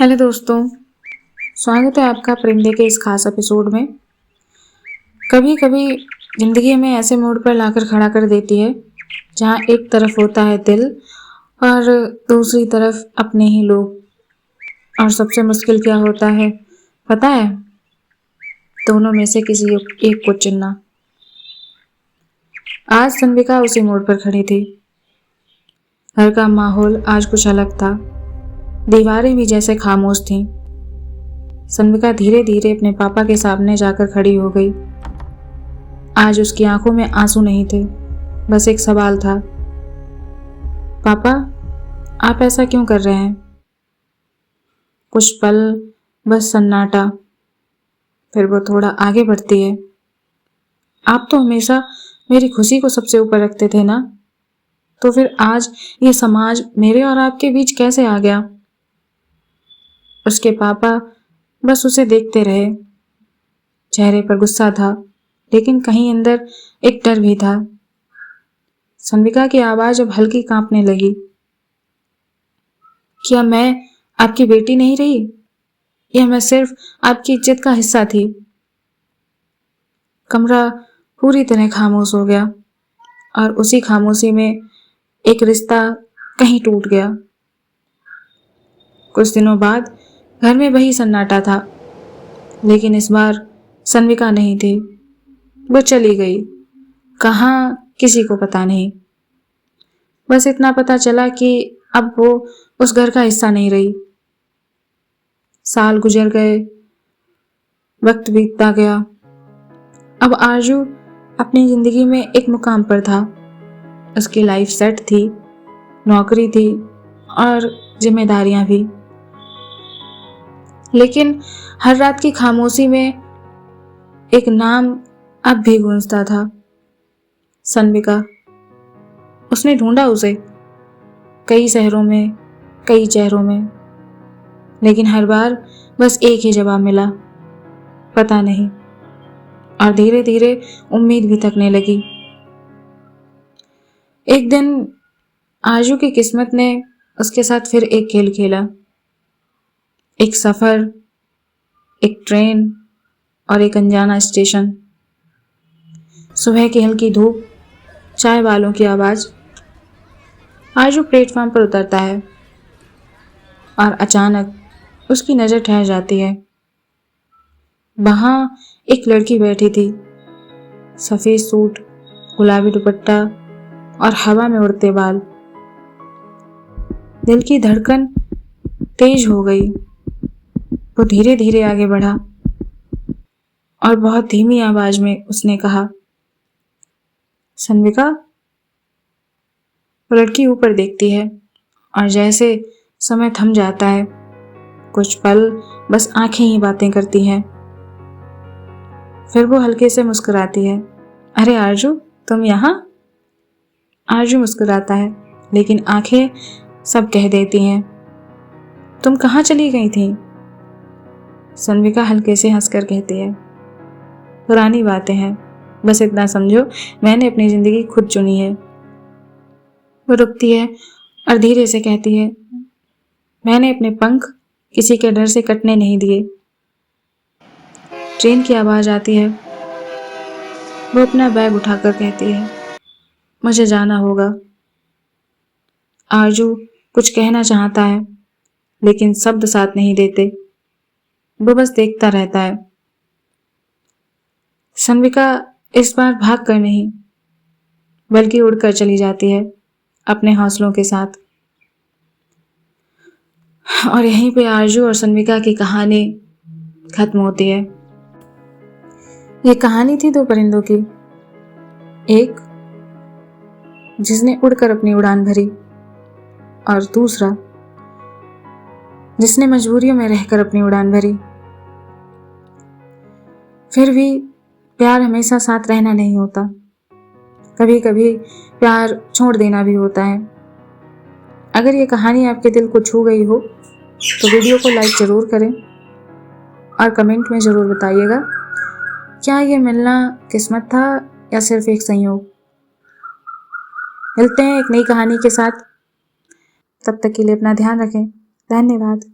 Hello दोस्तों, स्वागत है आपका परिंदे के इस खास एपिसोड में। कभी कभी ज़िंदगी में ऐसे मोड़ पर लाकर खड़ा कर देती है जहाँ एक तरफ होता है दिल और दूसरी तरफ अपने ही लोग। और सबसे मुश्किल क्या होता है पता है? दोनों में से किसी एक को चुनना। आज सन्विका उसी मोड़ पर खड़ी थी। घर का माहौल आज कुछ अलग था। दीवारें भी जैसे खामोश थीं। सन्विका धीरे धीरे अपने पापा के सामने जाकर खड़ी हो गई। आज उसकी आंखों में आंसू नहीं थे, बस एक सवाल था। पापा, आप ऐसा क्यों कर रहे हैं? कुछ पल बस सन्नाटा। फिर वो थोड़ा आगे बढ़ती है। आप तो हमेशा मेरी खुशी को सबसे ऊपर रखते थे ना, तो फिर आज ये समाज मेरे और आपके बीच कैसे आ गया? उसके पापा बस उसे देखते रहे। चेहरे पर गुस्सा था, लेकिन कहीं अंदर एक डर भी था। सन्विका की आवाज अब हल्की कांपने लगी। क्या मैं आपकी बेटी नहीं रही, या मैं सिर्फ आपकी इज्जत का हिस्सा थी? कमरा पूरी तरह खामोश हो गया और उसी खामोशी में एक रिश्ता कहीं टूट गया। कुछ दिनों बाद घर में वही सन्नाटा था, लेकिन इस बार सन्विका नहीं थी। वो चली गई। कहाँ, किसी को पता नहीं। बस इतना पता चला कि अब वो उस घर का हिस्सा नहीं रही। साल गुजर गए, वक्त बीतता गया। अब आरजू अपनी जिंदगी में एक मुकाम पर था। उसकी लाइफ सेट थी, नौकरी थी और जिम्मेदारियां भी। लेकिन हर रात की खामोशी में एक नाम अब भी गूंजता था, सन्विका। उसने ढूंढा उसे कई शहरों में, कई चेहरों में, लेकिन हर बार बस एक ही जवाब मिला, पता नहीं। और धीरे धीरे उम्मीद भी थकने लगी। एक दिन आरजू की किस्मत ने उसके साथ फिर एक खेल खेला। एक सफर, एक ट्रेन और एक अनजाना स्टेशन। सुबह की हल्की धूप, चाय वालों की आवाज। आरजू प्लेटफॉर्म पर उतरता है और अचानक उसकी नजर ठहर जाती है। वहां एक लड़की बैठी थी, सफेद सूट, गुलाबी दुपट्टा और हवा में उड़ते बाल। दिल की धड़कन तेज हो गई। वो धीरे धीरे आगे बढ़ा और बहुत धीमी आवाज में उसने कहा, सन्विका। वो लड़की ऊपर देखती है और जैसे समय थम जाता है। कुछ पल बस आंखें ही बातें करती हैं। फिर वो हल्के से मुस्कुराती है। अरे आरजू, तुम यहाँ? आरजू मुस्कुराता है, लेकिन आंखें सब कह देती हैं, तुम कहाँ चली गई थी? सन्विका हल्के से हंसकर कहती है, पुरानी बातें हैं, बस इतना समझो, मैंने अपनी जिंदगी खुद चुनी है। वो रुकती है और धीरे से कहती है, मैंने अपने पंख किसी के डर से कटने नहीं दिए। ट्रेन की आवाज आती है। वो अपना बैग उठाकर कहती है, मुझे जाना होगा। आरजू कुछ कहना चाहता है, लेकिन शब्द साथ नहीं देते। वो बस देखता रहता है। सन्विका इस बार भाग कर नहीं, बल्कि उड़कर चली जाती है अपने हौसलों के साथ। और यहीं पे आरजू और सन्विका की कहानी खत्म होती है। ये कहानी थी दो परिंदों की। एक जिसने उड़कर अपनी उड़ान भरी, और दूसरा जिसने मजबूरियों में रहकर अपनी उड़ान भरी। फिर भी प्यार हमेशा साथ रहना नहीं होता, कभी कभी प्यार छोड़ देना भी होता है। अगर ये कहानी आपके दिल को छू गई हो तो वीडियो को लाइक जरूर करें और कमेंट में जरूर बताइएगा, क्या ये मिलना किस्मत था या सिर्फ एक संयोग। मिलते हैं एक नई कहानी के साथ। तब तक के लिए अपना ध्यान रखें। धन्यवाद।